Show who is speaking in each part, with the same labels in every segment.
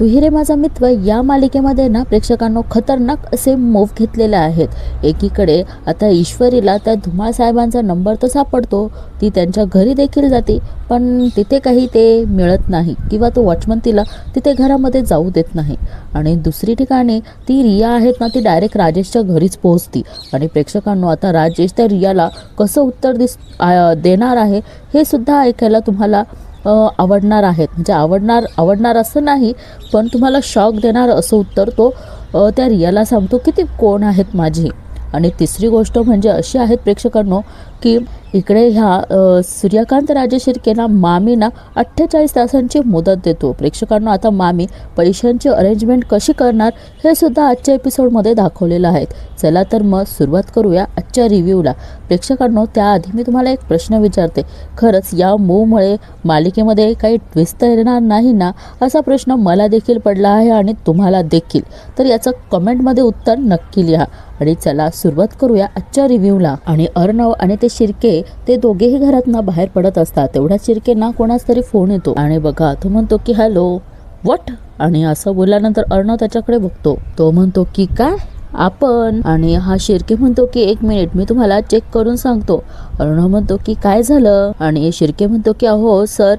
Speaker 1: तू ही रे माझा मित्र या मालिकेमध्ये ना प्रेक्षकांना खतरनाक असे मूव्ह घेतलेले आहेत। एकीकडे आता ईश्वरीला त्या धुमाळ साहेबांचा नंबर तर सापडतो, ती त्यांच्या घरी देखील जाते, पण तिथे काही ते मिळत नाही किंवा तो वॉचमन तिला तिथे घरामध्ये जाऊ देत नाही। आणि दुसरी ठिकाणी ती रिया आहेत ना, ती डायरेक्ट राजेशच्या घरीच पोहोचती आणि प्रेक्षकांना आता राजेश त्या रियाला कसं उत्तर देणार आहे हे सुद्धा ऐकायला तुम्हाला आवडणार आहेत। म्हणजे आवडणार असं नाही, पण तुम्हाला शॉक देणार असं उत्तर तो त्या रियाला सांगतो की ती कोण आहेत माझी। आणि तिसरी गोष्ट म्हणजे अशी आहेत प्रेक्षकांनो की इकडे ह्या सूर्यकांत राजे शिर्केला मामीना 48 तासांची मुदत देतो। प्रेक्षकांना आता मामी पैशांची अरेंजमेंट कशी करणार हे सुद्धा आजच्या एपिसोडमध्ये दाखवलेलं आहे। चला तर मग सुरुवात करूया आजच्या रिव्ह्यूला। प्रेक्षकांनो त्याआधी मी तुम्हाला एक प्रश्न विचारते, खरंच या मूव्हमुळे मालिकेमध्ये काही ट्विस्ट येणार नाही ना, असा प्रश्न मला देखील पडला आहे आणि तुम्हाला देखील। तर याचं कमेंटमध्ये उत्तर नक्की लिहा। आणि चला सुरुवात करूया आजच्या रिव्ह्यूला। आणि अर्णव आणि ते शिर्के ते दोघेही घरातनं बाहेर पडत असतात, तेवढ्याच शिर्केंना कोणाच तरी फोन येतो आणि बघा तो म्हणतो की हॅलो व्हॉट, आणि असं बोलल्यानंतर अर्णव त्याच्याकडे बघतो, तो म्हणतो की काय आपण, आणि हा शिर्के म्हणतो की 1 मिनिट मी तुम्हाला चेक करून सांगतो। अर्णव म्हणतो की काय झालं, आणि शिर्के म्हणतो की अहो सर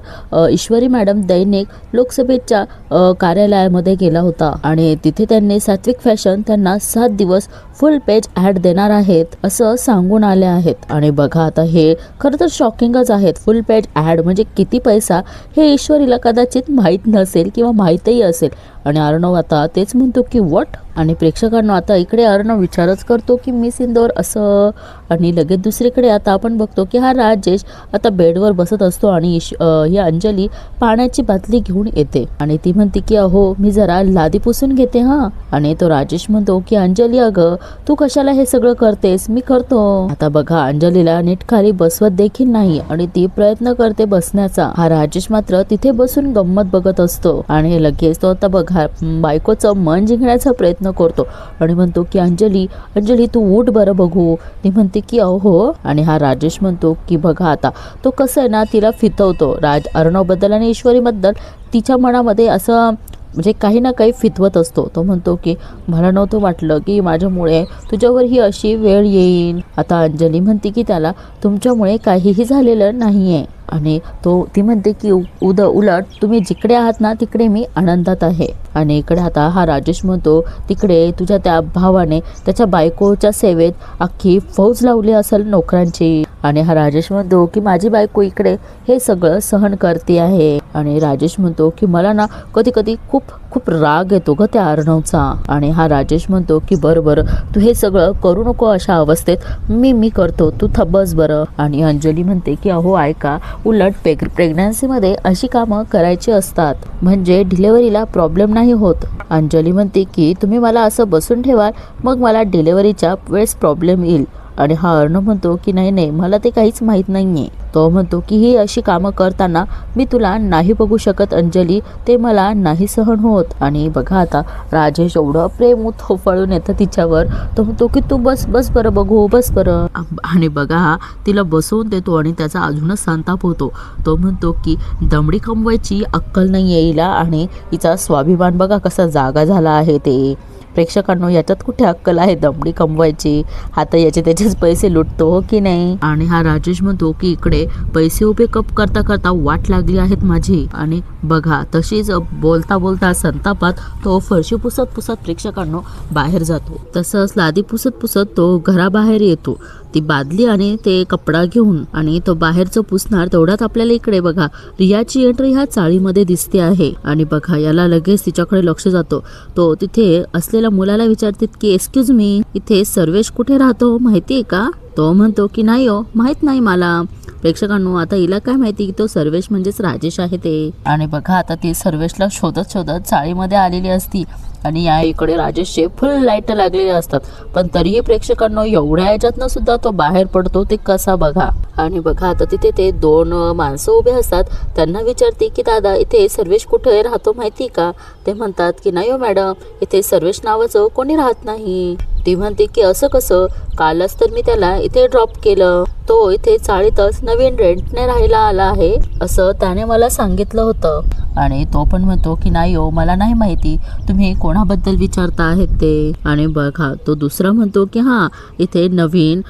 Speaker 1: ईश्वरी मॅडम दैनिक लोकसभेच्या कार्यालयामध्ये गेला होता आणि तिथे त्यांनी सात्विक फॅशन त्यांना 7 दिवस फुल पेज ॲड देणार आहेत असं सांगून आले आहेत। आणि बघा आता हे खरं तर शॉकिंगच आहेत। फुल पेज ॲड म्हणजे किती पैसा हे ईश्वरीला कदाचित माहीत नसेल किंवा माहीतही असेल। आणि अर्णव आता तेच म्हणतो की व्हॉट, आणि प्रेक्षकांना आता इकडे अर्णव विचारच करतो की मिस इंदोर असं, आणि लगेच दुसरीकडे आता आपण बघतो की हा राजेश आता बेडवर बसत असतो आणि ही अंजली पाण्याची बाटली घेऊन येते आणि ती म्हणते की अहो मी जरा लादी पुसून घेते हां। आणि तो राजेश म्हणतो की अंजली अगं तू कशाला हे सगळं करतेस, मी करतो। आता बघा अंजलीला नीट खाली बसवत देखील नाही आणि ती प्रयत्न करते बसण्याचा। हा राजेश मात्र तिथे बसून गंमत बघत असतो आणि लगेच तो आता बघा बायकोचं मन जिंकण्याचा प्रयत्न करतो आणि म्हणतो की अंजली तू उठ बरं बघू। ती म्हणते की अहो, आणि हा राजेश म्हणतो की बघा आता तो कसं आहे ना तिला फितवतो अर्णव बद्दल आणि ईश्वरी बद्दल तिच्या मनामध्ये असं म्हणजे काही ना काही फितवत असतो। तो म्हणतो की मला नव्हतं वाटलं की माझ्यामुळे तुझ्यावर ही अशी वेळ येईल। आता अंजली म्हणते की त्याला तुमच्यामुळे काहीही झालेलं नाहीये, आणि ती म्हणते की उलट तुम्ही जिकडे आहात ना तिकडे मी आनंदात आहे। आणि इकडे आता हा राजेश म्हणतो तिकडे तुझ्या त्या भावाने त्याच्या बायकोच्या सेवेत अख्खी फौज लावली असेल नोकरांची। आणि हा राजेश म्हणतो की माझी बायको इकडे हे सगळं सहन करते आहे। आणि राजेश म्हणतो की मला ना कधी कधी खूप राग येतो ग त्या अर्णवचा। आणि हा राजेश म्हणतो की बरं तू हे सगळं करू नको अशा अवस्थेत, मी करतो, तू बस बरं। आणि अंजली म्हणते की अहो ऐका, उलट प्रेग्नन्सीमध्ये अशी कामं करायची असतात म्हणजे डिलेव्हरीला प्रॉब्लेम नाही होत। अंजली म्हणते की तुम्ही मला असं बसून ठेवाल मग मला डिलेव्हरीच्या वेळेस प्रॉब्लेम येईल। आणि हा अर्णव म्हणतो की नाही मला ते काहीच माहीत नाहीये। तो म्हणतो की ही अशी कामं करताना मी तुला नाही बघू शकत अंजली, ते मला नाही सहन होत। आणि बघा आता राजेश एवढं प्रेम उफाळून येतं तिच्यावर, तो म्हणतो की तू बस बरं बघू, बस बरं। आणि बघा हा तिला बसवून देतो आणि त्याचा अजूनच संताप होतो। तो म्हणतो की दमडी कमवायची अक्कल नाही येईला, आणि हिचा स्वाभिमान बघा कसा जागा झाला आहे ते। प्रेक्षकांनो याच्यात कुठे अक्कल आहे दमडी कमवायची, आता याचे त्याचेच पैसे लुटतो हो की नाही। आणि हा राजेश म्हणतो की इकडे पैसे उभे कप करता वाट लागली आहेत माझी। आणि बघा तशीच बोलता संतापात तो फरशी पुसत प्रेक्षकांनो बाहेर जातो। तसंच लादी पुसत तो घराबाहेर येतो ती बादली आणि ते कपडा घेऊन, आणि तो बाहेरचं पुसणार तेवढ्यात आपल्याला इकडे बघा रियाची एंट्री ह्या चाळीमध्ये दिसते आहे। आणि बघा याला लगेच तिच्याकडे लक्ष जातो। तो तिथे असलेल्या मुलाला विचारते की एक्सक्यूज मी, इथे सर्वेश कुठे राहतो माहितीये का? तो म्हणतो की नाही हो, माहित नाही मला। प्रेक्षकांनो आता हिला काय माहिती की तो सर्वेश म्हणजेच राजेश आहे ते। आणि बघा आता ती सर्वेशला शोधत चाळीमध्ये आलेली असती आणि या इकडे राजेशचे फुल लाईट लागलेले असतात, पण तरीही प्रेक्षकांना एवढ्या याच्यातनं सुद्धा तो बाहेर पडतो ते कसा बघा। आणि बघा आता तिथे ते 2 माणसं उभे असतात, त्यांना विचारते की दादा इथे सर्वेश कुठे राहतो माहिती का? ते म्हणतात की नाही हो मॅडम, इथे सर्वेश नावाचं कोणी राहत नाही। ती म्हणते की असं कसं, कालच तर मी त्याला इथे ड्रॉप केलं, तो इथे चाळीतच नवीन रेंटने राहायला आला आहे असं त्याने मला सांगितलं होतं. आणि तो पण म्हणतो की नाही हो, मला नाही माहिती तुम्ही कोणाबद्दल विचारता आहेत ते. आणि बघा तो दुसरा म्हणतो की हां, इथे नवीन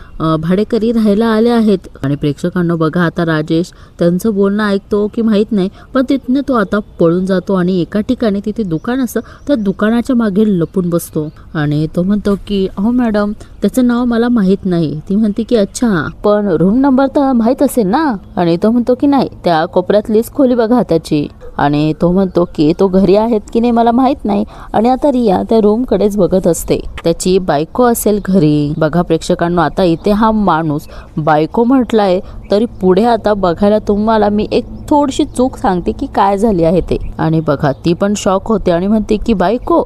Speaker 1: भाडेकरी राहायला आले आहेत. आणि प्रेक्षकांना बघा आता राजेश त्यांचं बोलणं ऐकतो की माहीत नाही, पण तिथनं तो आता पळून जातो आणि एका ठिकाणी तिथे दुकान असतं त्या दुकानाच्या मागे लपून बसतो. आणि तो म्हणतो की अहो मॅडम, त्याचं नाव मला माहीत नाही. ती म्हणते की अच्छा, पण रूम नंबर तर माहीत असेल ना. आणि तो म्हणतो की नाही, त्या कोपऱ्यातलीच खोली बघा त्याची. आणि तो म्हणतो की तो घरी आहेत की नाही मला माहीत नाही. आणि आता रिया त्या रूमकडेच बघत असते, त्याची बायको असेल घरी. बघा प्रेक्षकांना आता इथे हा माणूस बायको म्हटलाय, तरी पुढे आता बघायला तुम्हाला मी एक थोडीशी चूक सांगते की काय झाली आहे ते. आणि बघा ती पण शॉक होते आणि म्हणते की बायको.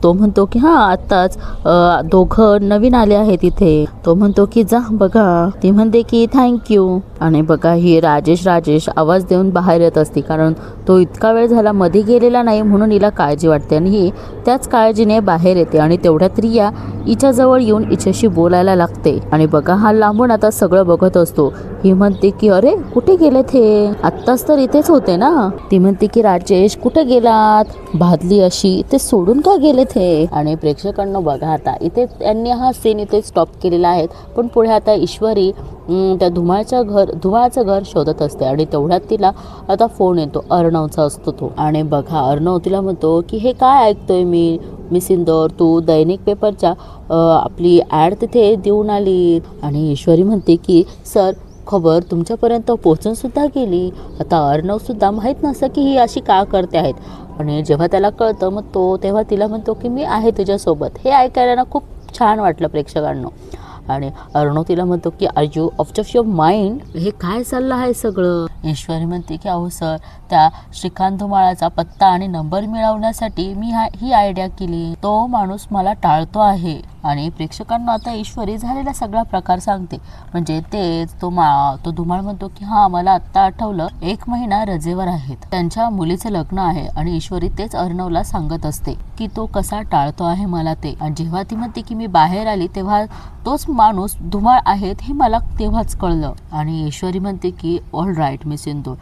Speaker 1: तो म्हणतो की हां, आत्ताच दोघं नवीन आले आहेत इथे. तो म्हणतो की जा बघा. ती म्हणते की थँक्यू. आणि बघा ही राजेश आवाज देऊन बाहेर येत असते, कारण तो इतका वेळ झाला मध्ये गेलेला नाही म्हणून हिला काळजी वाटते. आणि ही त्याच काळजीने बाहेर येते. आणि तेवढ्यात रिया हिच्याजवळ येऊन हिच्याशी बोलायला लागते. आणि बघा हा लांबून आता सगळं बघत असतो. ही म्हणते की अरे कुठे गेलेत हे, आत्ताच तर इथेच होते ना. ती म्हणते की राजेश कुठे गेलात, भादली अशी ते सोडून का गेलेत हे. आणि प्रेक्षकांना बघा आता इथे त्यांनी हा सीन इथे स्टॉप केलेला आहे. पण पुढे आता ईश्वरी त्या धुमाळचं घर शोधत असते. आणि तेवढ्यात तिला आता फोन येतो, अर्णवचा असतो तो. आणि बघा अर्णव तिला म्हणतो की हे काय ऐकतोय मी सिंदूर, तू दैनिक पेपरच्या आपली ॲड तिथे देऊन आली. आणि ईश्वरी म्हणते की सर, खबर तुमच्यापर्यंत पोहोचून सुद्धा गेली. आता अर्णव सुद्धा माहीत नसतं की ही अशी का करते आहेत. आणि जेव्हा त्याला कळतं मग तेव्हा तिला म्हणतो की मी आहे तुझ्यासोबत. हे ऐकायला ना खूप छान वाटलं प्रेक्षकांना. आणि अर्णव तिला म्हणतो की are you off your mind, हे काय चाललं आहे सगळं. ईश्वरी म्हणते की अहो सर, त्या श्रीकांत धुमाळाचा पत्ता आणि नंबर मिळवण्यासाठी मी ही आयडिया केली. तो माणूस मला टाळतो आहे. आणि प्रेक्षकांना आता ईश्वरी झालेला सगळा प्रकार सांगते. म्हणजे तो धुमाळ म्हणतो की हां, मला आत्ता आठवलं, 1 महिना रजेवर आहेत, त्यांच्या मुलीचं लग्न आहे. आणि ईश्वरी तेच अर्णवला सांगत असते की तो कसा टाळतो आहे मला ते. आणि जेव्हा ती म्हणते की मी बाहेर आली तेव्हा तोच माणूस धुमाळ आहेत हे मला तेव्हाच कळलं. आणि ईश्वरी म्हणते की ऑल राईट मी सिंदूर,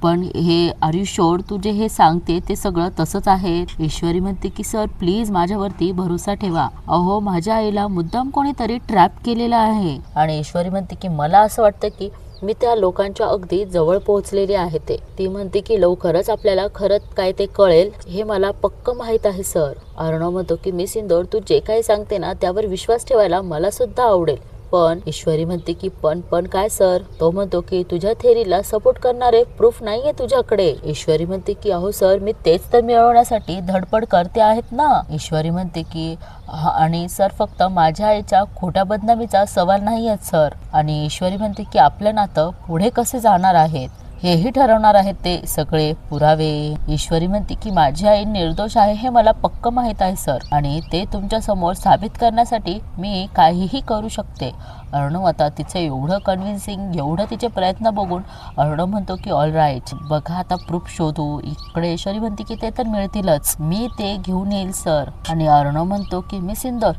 Speaker 1: पण हे आर यू शुअर तुझे हे सांगते ते सगळं तसंच आहे. ईश्वरी म्हणते की सर प्लीज माझ्यावरती भरोसा ठेवा. अहो माझ्या आईला मुद्दाम कोणीतरी ट्रॅप केलेला आहे. आणि ईश्वरी म्हणते की मला असं वाटतं की मी त्या लोकांच्या अगदी जवळ पोहोचलेली आहे ते. ती म्हणते की लवकरच आपल्याला खरंच काय ते कळेल, हे मला पक्क माहीत आहे सर. अर्णव म्हणतो की मी सिंदूर, तू जे काही सांगते ना त्यावर विश्वास ठेवायला मला सुद्धा आवडेल. पण ईश्वरी म्हणते की पण काय सर. तो म्हणतो की तुझ्या थेरीला सपोर्ट करणारे प्रूफ नाहीये तुझ्याकडे. ईश्वरी म्हणते की अहो सर, मी तेच तर मिळवण्यासाठी धडपड करते आहेत ना. ईश्वरी म्हणते की आणि सर फक्त माझ्या आईच्या खोट्या बदनामीचा सवाल नाही आहे सर. आणि ईश्वरी म्हणते की आपलं नातं पुढे कसे जाणार आहेत हेही ठरवणार आहेत ते सगळे पुरावे. ईश्वरी म्हणते की माझी आई निर्दोष आहे हे मला पक्क माहीत आहे सर, आणि ते तुमच्या समोर साबित करण्यासाठी मी काहीही करू शकते. अर्णव आता तिचे एवढं कन्व्हिन्सिंग, एवढं तिचे प्रयत्न बघून अर्णव म्हणतो की ऑल राईट, बघा आता प्रूफ शोधू. इकडे ईश्वरी म्हणते की ते तर मिळतीलच, मी ते घेऊन येईल सर. आणि अर्णव म्हणतो की मी सिंदूर,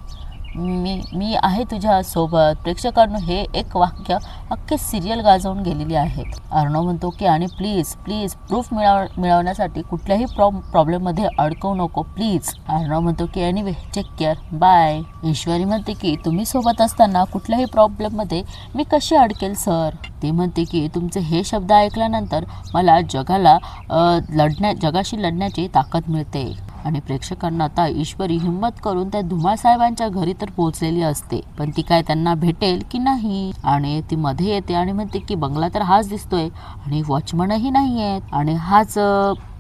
Speaker 1: मी आहे तुझ्या सोबत. प्रेक्षकांनो हे एक वाक्य अख्खे सिरियल गाजवून गेलेली आहेत. अर्णव म्हणतो की आणि प्लीज प्रूफ मिळवण्यासाठी कुठल्याही प्रॉब्लेममध्ये अडकवू नको प्लीज. अर्णव म्हणतो की एनिवे टेक केअर, बाय. ईश्वरी म्हणते की तुम्ही सोबत असताना कुठल्याही प्रॉब्लेममध्ये मी कशी अडकेल सर. ती म्हणते की तुमचे हे शब्द ऐकल्यानंतर मला जगाशी लढण्याची ताकद मिळते. आणि प्रेक्षकांना आता ईश्वरी हिंमत करून त्या धुमाळ साहेबांच्या घरी तर पोहोचलेली असते, पण ती काय त्यांना भेटेल की नाही. आणि ती मध्ये येते आणि म्हणते की बंगला तर हाच दिसतोय आणि वॉचमनही नाही आहेत, आणि हाच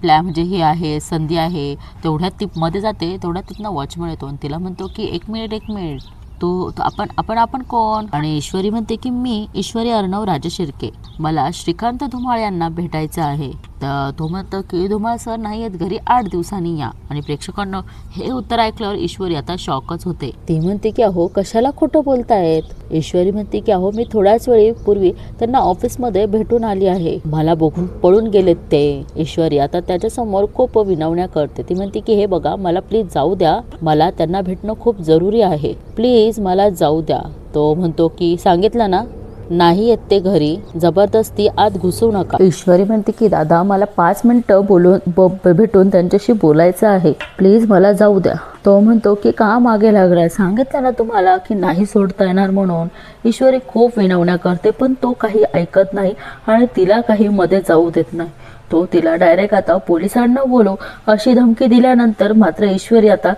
Speaker 1: प्लॅन म्हणजे ही आहे संधी आहे. तेवढ्यात ती मध्ये जाते, तेवढ्यात तिथनं वॉचमन येतो आणि तिला म्हणतो की एक मिनिट तो आपण कोण. आणि ईश्वरी म्हणते की मी ईश्वरी अर्णव राजशिर्के, मला श्रीकांत धुमाळ यांना भेटायचं आहे. तर तो म्हणतो की धुमाळ सर नाही आहेत घरी, 8 दिवसांनी या. आणि प्रेक्षकांना हे उत्तर ऐकल्यावर ईश्वरी आता शॉकच होते. ती म्हणते की अहो कशाला खोटं बोलतायत. ईश्वरी म्हणते की अहो मी थोड्याच वेळी पूर्वी त्यांना ऑफिसमध्ये भेटून आली आहे, मला बघून पळून गेलेत ते. ईश्वरी आता त्याच्यासमोर खूप विनवण्या करते. ती म्हणते की हे बघा, मला प्लीज जाऊ द्या, मला त्यांना भेटणं खूप जरुरी आहे, प्लीज मला जाऊ द्या. तो म्हणतो की सांगितलं ना, नाही येत ते घरी, जबरदस्ती आत घुसू नका. ईश्वरी म्हणते की दादा मला 5 मिनिटं भेटून त्यांच्याशी बोलायचं आहे, प्लीज मला जाऊ द्या. तो म्हणतो की का मागे लागलाय, सांगितलं ना तुम्हाला की नाही सोडता येणार म्हणून. ईश्वरी खूप विनवण्या करते पण तो काही ऐकत नाही आणि तिला काही मध्ये जाऊ देत नाही. तो तिला डायरेक्ट आता पोलिसांना बोलव अशी धमकी दिल्यानंतर मात्र ईश्वरी आता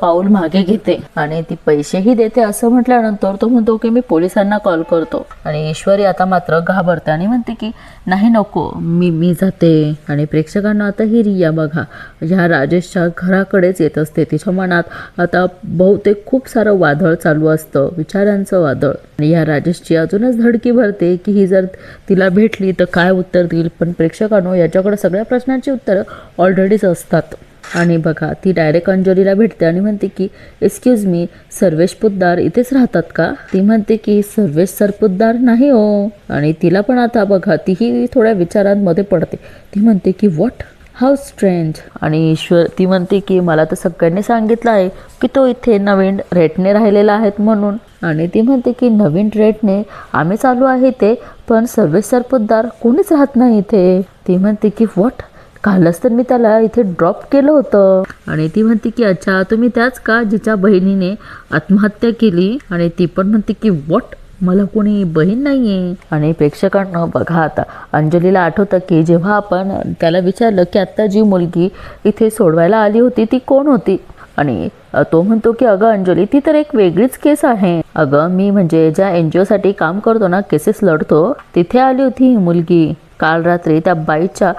Speaker 1: पाऊल मागे घेते आणि ती पैसेही देते. असं म्हटल्यानंतर तो म्हणतो की मी पोलिसांना कॉल करतो आणि ईश्वरी आता मात्र घाबरते आणि म्हणते की नाही नको, मी जाते. आणि प्रेक्षकांना आता ही रिया बघा ह्या राजेशच्या घराकडेच येत असते. तिच्या मनात आता बहुतेक खूप सारं वादळ चालू असतं, विचारांचं वादळ. आणि या राजेशची अजूनच धडकी भरते की ही जर तिला भेटली तर काय उत्तर देईल. पण प्रेक्षकांनो याच्याकडे सगळ्या प्रश्नांची उत्तरं ऑलरेडीच असतात. आणि बघा ती डायरेक्ट अंजलीला भेटते आणि म्हणते की एक्सक्यूज मी, सर्वेश पोद्दार इथेच राहतात का? ती म्हणते की सर्वेश सर पोद्दार नाही हो. आणि तिला पण आता बघा तीही थोड्या विचारांमध्ये पडते. ती म्हणते की व्हॉट, हाऊ स्ट्रेंज. आणि ती म्हणते की मला तर सगळ्यांनी सांगितलं आहे की तो इथे नवीन रेटने राहिलेला आहेत म्हणून. आणि ती म्हणते की नवीन रेटने आम्ही चालू आहे ते, पण सर्वेश सर पोद्दार कोणीच राहत नाही इथे. ती म्हणते की व्हॉट, कालच तर मी त्याला इथे ड्रॉप केलं होतं. आणि ती म्हणते की अच्छा तुम्ही त्याच का जिच्या बहिणीने आत्महत्या केली. आणि ती पण म्हणते की व्हॉट, मला कोणी बहीण नाहीये. आणि प्रेक्षकांना बघा आता अंजलीला आठवतं की जेव्हा आपण त्याला विचारलं की आत्ता जी मुलगी इथे सोडवायला आली होती ती कोण होती. आणि तो म्हणतो की अगं अंजली ती तर एक वेगळीच केस आहे. अगं मी म्हणजे ज्या NGO साठी काम करतो ना, केसेस लढतो, तिथे आली होती ही मुलगी. काल रात्री त्या बाईच्या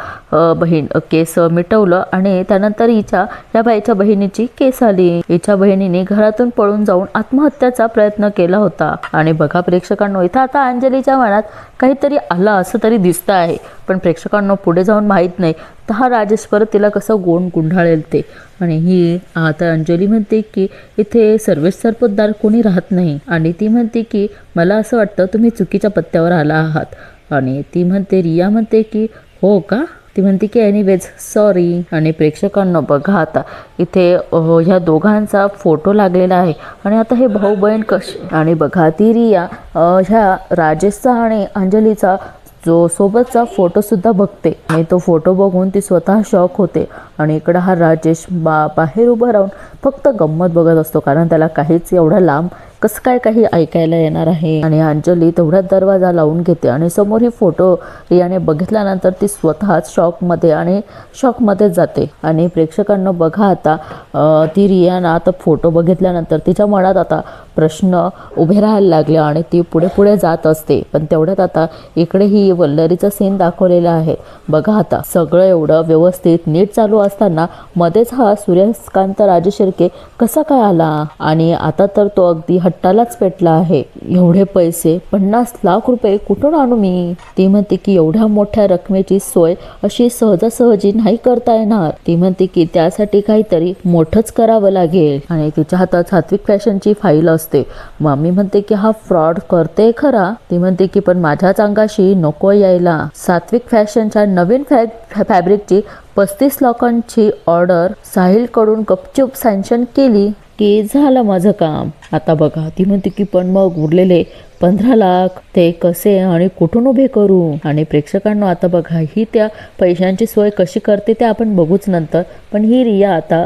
Speaker 1: केस मिटवलं आणि त्यानंतर या बाईच्या बहिणीची केस आली. हिच्या बहिणीने घरातून पळून जाऊन आत्महत्याचा प्रयत्न केला होता. आणि बघा प्रेक्षकांनो इथं आता अंजलीच्या मनात काहीतरी आलं असं तरी दिसतं आहे, पण प्रेक्षकांना पुढे जाऊन माहीत नाही तर हा राजेश परत तिला कसं गुंढाळेल ते. आणि ही आता अंजली म्हणते की इथे सर्वेश सर पोद्दार कोणी राहत नाही. आणि ती म्हणते की मला असं वाटतं तुम्ही चुकीच्या पत्त्यावर आला आहात. आणि ती म्हणते, रिया म्हणते की हो का? ती म्हणते की एनिवेज सॉरी. आणि प्रेक्षकांना बघा आता इथे ह्या दोघांचा फोटो लागलेला आहे आणि आता हे भाऊ बहीण कसे. आणि बघा ती रिया ह्या राजेशचा आणि अंजलीचा जो सोबतचा फोटोसुद्धा बघते आणि तो फोटो बघून ती स्वतः शॉक होते. आणि इकडं हा राजेश बाहेर उभं राहून फक्त गंमत बघत असतो, कारण त्याला काहीच एवढा लांब कसं काय काही ऐकायला येणार आहे. आणि अंजली तेवढ्यात दरवाजा लावून घेते आणि समोर ही फोटो रियाने बघितल्यानंतर ती स्वतःच शॉकमध्ये जाते. आणि प्रेक्षकांना बघा आता ती रियानं आता फोटो बघितल्यानंतर तिच्या मनात आता प्रश्न उभे राहायला लागले आणि ती पुढे जात असते. पण तेवढ्यात आता इकडे ही वल्लरीचा सीन दाखवलेला आहे. बघा आता सगळं एवढं व्यवस्थित नीट चालू असताना मध्येच हा सूर्यकांत राजशिर्के कसा काय आला. आणि आता तर तो अगदी हट्टालाच पेटला आहे. एवढे पैसे 50 लाख रुपये कुठून आणू मी? ती म्हणते की एवढ्या मोठ्या रकमेची सोय अशी सहजासहजी नाही करता येणार. ती म्हणते की त्यासाठी काहीतरी मोठंच करावं लागेल. आणि तिच्या हातात सात्विक फॅशनची फाईल असते. मम्मी म्हणते की हा फ्रॉड करते खरा. ती म्हणते की पण माझ्याच अंगाशी नको यायला. सात्विक फॅशनच्या नवीन फॅब्रिकची 35 लाखांची ऑर्डर साहिलकडून गपचूप सँक्शन केली की झालं माझं काम. आता बघा ती म्हणते की पण मग उरलेले 15 लाख ते कसे आणि कुठून उभे करू. आणि प्रेक्षकांना आता बघा ही त्या पैशांची सोय कशी करते ते आपण बघूच नंतर. पण ही रिया आता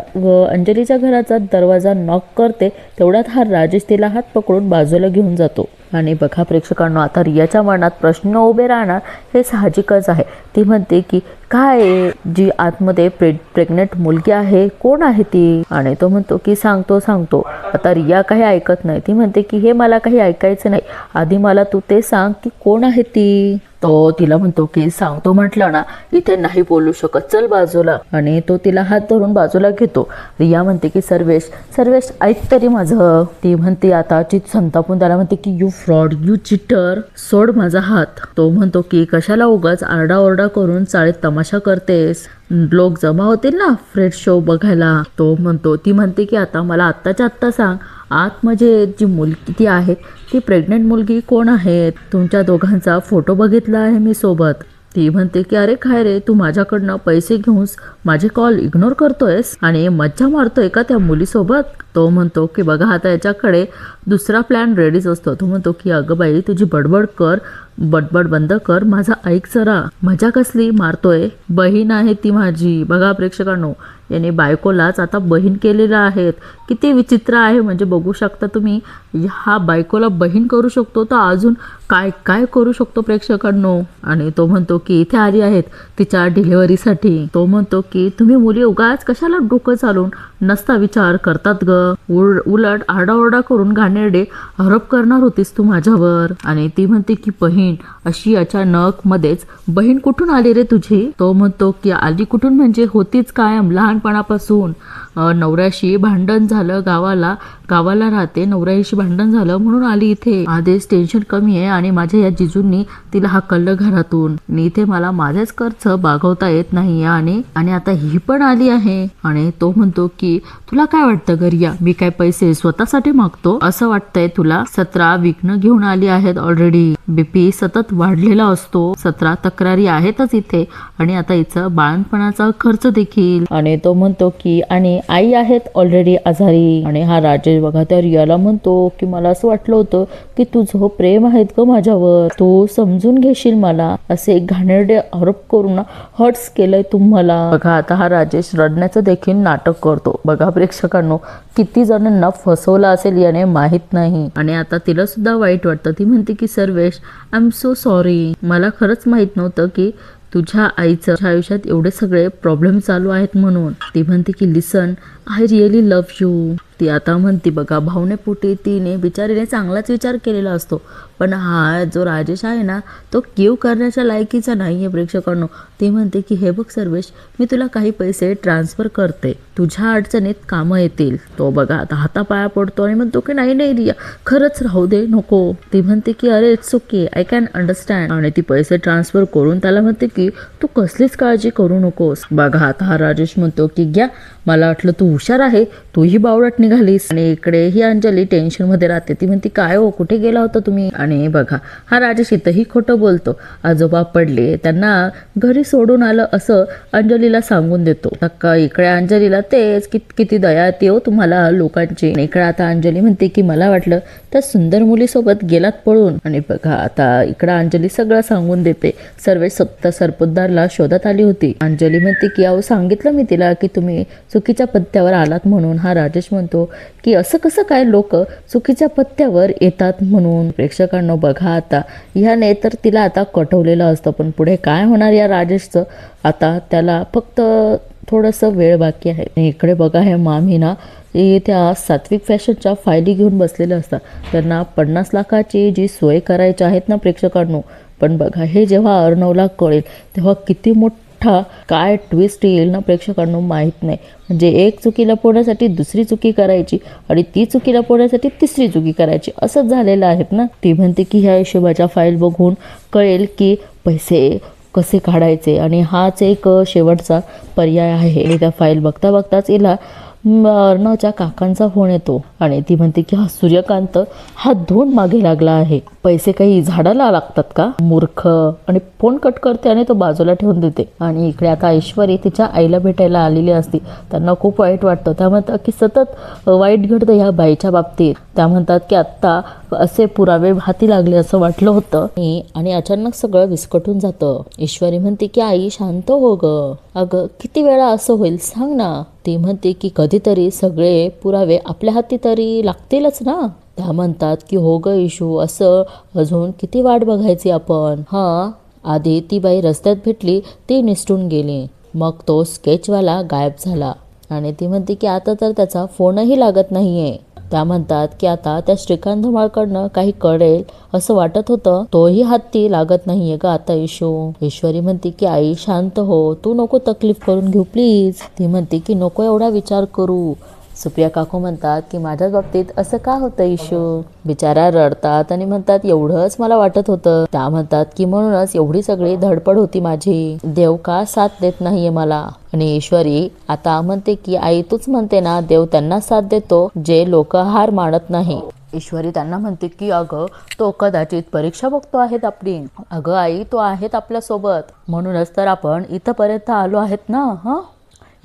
Speaker 1: अंजलीच्या घराचा दरवाजा नॉक करते. तेवढ्यात हा राजेश तिला हात पकडून बाजूला घेऊन जातो. आणि बघा प्रेक्षकांना आता रियाच्या मनात प्रश्न उभे राहणार हे साहजिकच आहे. ती म्हणते की काय जी आतमध्ये प्रेग्नेंट मुलगी आहे कोण आहे ती. आणि तो म्हणतो की सांगतो. आता रिया काही ऐकत नाही. ती म्हणते की हे मला काही ऐकायचं नाही, आधी मला तू ते सांग की कोण आहे ती. तो तिला म्हणतो की सांगतो म्हटलं ना, इथे नाही बोलू शकत, चल बाजूला. आणि तो तिला हात धरून बाजूला घेतो. रिया म्हणते की सर्वेश ऐक तरी माझं. ती म्हणते आता चित संतापून त्याला म्हणते की यू फ्रॉड, यू चिटर, सोड माझा हात. तो म्हणतो की कशाला उगाच आरडाओरडा करून चाळीत तमाशा करतेस, लोक जमा होतील ना फ्रेड शो बघायला. ती म्हणते की आता मला आत्ताच्या आत्ता सांग, आत म्हणजे जी मुलगी ती आहे ती प्रेग्नेंट मुलगी कोण आहे? तुमच्या दोघांचा फोटो बघितला आहे मी सोबत. ती म्हणते की अरे काय रे, तू माझ्याकडनं पैसे घेऊन माझे कॉल इग्नोर करतोयस आणि मज्जा मारतोय का त्या मुलीसोबत. तो म्हणतो की बघा आता याच्याकडे दुसरा प्लॅन रेडीच असतो. तो म्हणतो की अगं बाई तुझी बडबड बंद कर, माझा ऐक जरा. मजा कसली मारतोय, बहीण आहे ती माझी. बघा प्रेक्षकांनो, याने बायकोलाच आता बहीण केलेलं आहेत. किती विचित्र आहे म्हणजे बघू शकता तुम्ही. हा बायकोला बहीण करू शकतो तर अजून काय काय करू शकतो प्रेक्षकांनो. आणि तो म्हणतो की इथे आली आहेत तिच्या डिलिव्हरीसाठी. तो म्हणतो की तुम्ही मुली उगाच कशाला डोकं चालून नसता विचार करतात ग. उलट आरडाओरडा करून घाणेरडे आरोप करणार होतीस तू माझ्यावर. आणि ती म्हणते की बहीण अशी अचानक मध्येच, बहीण कुठून आली रे तुझी. तो म्हणतो की आली कुठून म्हणजे होतीच कायम लहानपणापासून. नवऱ्याशी भांडण झालं, गावाला राहते, नवऱ्याशी भांडण झालं म्हणून आली इथे. आधीच टेन्शन कमी आहे आणि माझ्या या जिजूंनी तिला हाकललं घरातून. आणि इथे मला माझेच खर्च बागवता येत नाही आणि आता ही पण आली आहे. आणि तो म्हणतो की तुला काय वाटतं गरिया, मी काय पैसे स्वतःसाठी मागतो असं वाटतंय तुला. 17 विघ्न घेऊन आली आहेत ऑलरेडी. बीपी सतत वाढलेला असतो, 17 तक्रारी आहेतच इथे आणि आता हिचं बाळणपणाचा खर्च देखील. आणि तो म्हणतो की आणि आई आहेत ऑलरेडी आजारी. आणि हा राजेश बघा त्या रियाला म्हणतो की मला असं वाटलं होतं की तुझं प्रेम आहेत ग माझ्यावर, तू समजून घेशील मला. असे घाणेरडे आरोप करून हर्ट्स केलंय तुम्हाला. बघा आता हा राजेश रडण्याचं देखील नाटक करतो. बघा प्रेक्षकांनो, किती जणांना फसवलं असेल याने माहित नाही. आणि आता तिला सुद्धा वाईट वाटतं. ती म्हणते की Sarvesh, I am so sorry, मला खरंच माहित नव्हतं की तुझ्या आईचं आयुष्यात एवढे सगळे प्रॉब्लेम चालू आहेत म्हणून. ती म्हणते की लिसन, आय रिअली लव्ह यू. ती आता म्हणते बघा भावनेपोटी तिने बिचारीने चांगलाच विचार केलेला असतो, पण हा जो राजेश आहे ना तो गिव करण्याच्या लायकीचा नाही आहे प्रेक्षकांनो. ती म्हणते की हे बघ सर्वेश, मी तुला काही पैसे ट्रान्सफर करते, तुझ्या अडचणीत कामं येतील. तो बघा आता हातापाया पडतो आणि म्हणतो की नाही नाही रिया, खरंच राहू दे, नको. ती म्हणते की अरे it's okay, I can understand. आणि ती पैसे ट्रान्सफर करून त्याला म्हणते की तू कसलीच काळजी करू नकोस. बघा आता हा राजेश म्हणतो की घ्या, मला वाटलं तू हुशार आहे, तूही बावळट निघालीस. आणि इकडे ही अंजली टेन्शन मध्ये राहते. ती म्हणते काय हो, कुठे गेला होता तुम्ही. आणि बघा हा राजेश इथंही खोटं बोलतो. आजोबा पडले, त्यांना घरी सोडून आलं असं अंजलीला सांगून देतो. इकडे अंजलीला तेच किती दया येते हो तुम्हाला लोकांची. इकडे आता अंजली म्हणते की मला वाटलं त्या सुंदर मुलीसोबत गेलात पळून. आणि बघा आता इकडे अंजली सगळं सांगून देते. सर्वे सरपोतदारला शोधत आली होती. अंजली म्हणते की अहो सांगितलं मी तिला की तुम्ही चुकीच्या पत्त्यावर आलात म्हणून. हा राजेश म्हणतो की असं कसं काय लोक चुकीच्या पत्त्यावर येतात म्हणून. प्रेक्षकांनो बघा आता ह्याने तर तिला आता कटवलेलं असतं, पण पुढे काय होणार या राजेशचं आता त्याला फक्त थोडंसं वेळ बाकी आहे. इकडे बघा हे मामी ना त्या सात्विक फॅशनच्या फायली घेऊन बसलेल्या असतात. त्यांना 50 लाखाची जी सोय करायची आहेत ना प्रेक्षकांनो, पण बघा हे जेव्हा अर्णवला कळेल तेव्हा किती मोठा काय ट्विस्ट येईल ना प्रेक्षकांनो माहीत नाही. म्हणजे एक चुकी लपवण्यासाठी दुसरी चुकी करायची आणि ती चुकी लपवण्यासाठी तिसरी चुकी करायची, असंच झालेलं आहेत ना. ती म्हणते की ह्या हिशोबाच्या फाईल बघून कळेल की पैसे कसे काढायचे आणि हाच एक शेवटचा पर्याय आहे. आणि त्या फाईल बघता बघताच हिला अर्णवच्या काकांचा फोन येतो आणि ती म्हणते की हा सूर्यकांत हात धुवून मागे लागला आहे, पैसे काही झाडाला लागतात का मूर्ख. आणि फोन कट करते आणि तो बाजूला ठेवून देते. आणि इकडे आता ऐश्वरी तिच्या आईला भेटायला आलेली असते. त्यांना खूप वाईट वाटतं. त्या म्हणतात की सतत वाईट घडतं ह्या बाईच्या बाबतीत. त्या म्हणतात की आत्ता असे पुरावे हाती लागले असं वाटलं होतं आणि अचानक सगळं विस्कटून जातं. ईश्वरी म्हणते की आई शांत हो ग, अगं किती वेळा असं होईल सांग ना. ती म्हणते की कधीतरी सगळे पुरावे आपल्या हाती तरी लागतीलच ना. त्या म्हणतात की हो ग इशू, असं अजून किती वाट बघायची आपण. आधी ती बाई रस्त्यात भेटली, ती निसटून गेली, मग तो स्केचवाला गायब झाला. आणि ती म्हणते की आता तर त्याचा फोनही लागत नाहीये. त्या म्हणतात की आता त्या श्रीकांत धुमाळकडनं काही कळेल असं वाटत होतं, तोही हाती लागत नाहीये ग आता इशू. ईश्वरी म्हणते की आई शांत हो, तू नको तकलीफ करून घेऊ प्लीज. ती म्हणते की नको एवढा विचार करू. सुप्रिया काकू म्हणतात की माझ्याच बाबतीत असं का होतं इशू. बिचारा रडतात आणि म्हणतात एवढंच मला वाटत होतं. त्या म्हणतात की म्हणूनच एवढी सगळी धडपड होती माझी, देव का साथ देत नाहीये मला. आणि ईश्वरी आता म्हणते की आई तूच म्हणते ना देव त्यांना साथ देतो जे लोक हार मानत नाही. ईश्वरी त्यांना म्हणते की अगं तो कदाचित परीक्षा बघतो आहेत आपली. अगं आई, तो आहेत आपल्यासोबत, म्हणूनच तर आपण इथंपर्यंत आलो आहेत ना. हं.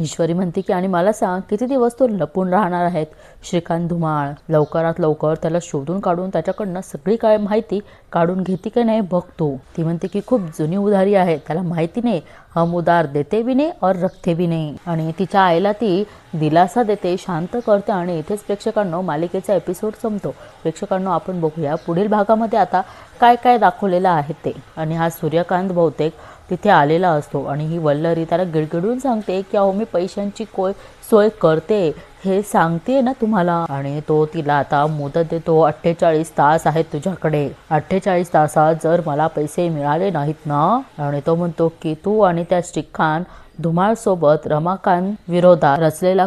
Speaker 1: ईश्वरी म्हणते की आणि मला सांग, किती दिवस तो लपून राहणार आहेत श्रीकांत धुमाळ? लवकरात लवकर त्याला शोधून काढून त्याच्याकडनं सगळी काय माहिती काढून घेते की नाही बघतो. ती म्हणते की खूप जुनी उधारी आहे, त्याला माहिती नाही हम उधार देते भी नाही और रखते भी नाही. आणि तिच्या आईला ती दिलासा देते, शांत करते. आणि इथेच प्रेक्षकांनो मालिकेचा एपिसोड संपतो. प्रेक्षकांनो, आपण बघूया पुढील भागामध्ये आता काय काय दाखवलेलं आहे ते. आणि हा सूर्यकांत बहुतेक तिथे आलेला असतो आणि ही वल्लरी त्याला गिडगिडून सांगते की अहो मी पैशांची सोय करते हे सांगते ना तुम्हाला. आणि तो तिला आता मुदत देतो, 48 तास आहेत तुझ्याकडे, 48 तासात जर मला पैसे मिळाले नाहीत ना. आणि तो म्हणतो की तू आणि त्या श्रीकांत धुमाळ सोबत रमाकांत विरोधात रचलेला